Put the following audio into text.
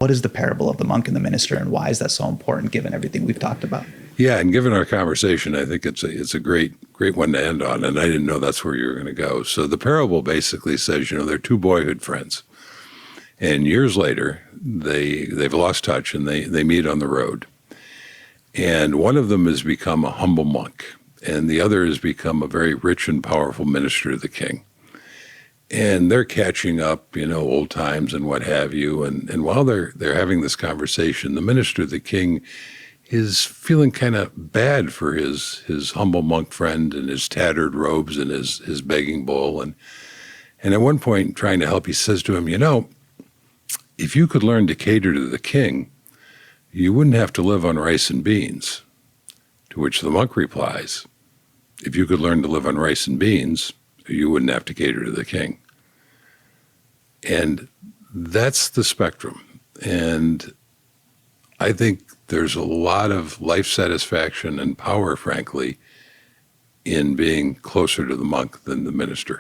What is the parable of the monk and the minister, and why is that so important given everything we've talked about? Yeah, and given our conversation, I think it's a great one to end on, and I didn't know that's where you were going to go. So the parable basically says, they're two boyhood friends, and years later they've lost touch, and they meet on the road, and one of them has become a humble monk, and the other has become a very rich and powerful minister to the king. And they're catching up, old times and what have you. And while they're having this conversation, the minister of the king is feeling kind of bad for his humble monk friend and his tattered robes and his begging bowl. And at one point, trying to help, he says to him, if you could learn to cater to the king, you wouldn't have to live on rice and beans. To which the monk replies, if you could learn to live on rice and beans, you wouldn't have to cater to the king. And that's the spectrum. And I think there's a lot of life satisfaction and power, frankly, in being closer to the monk than the minister.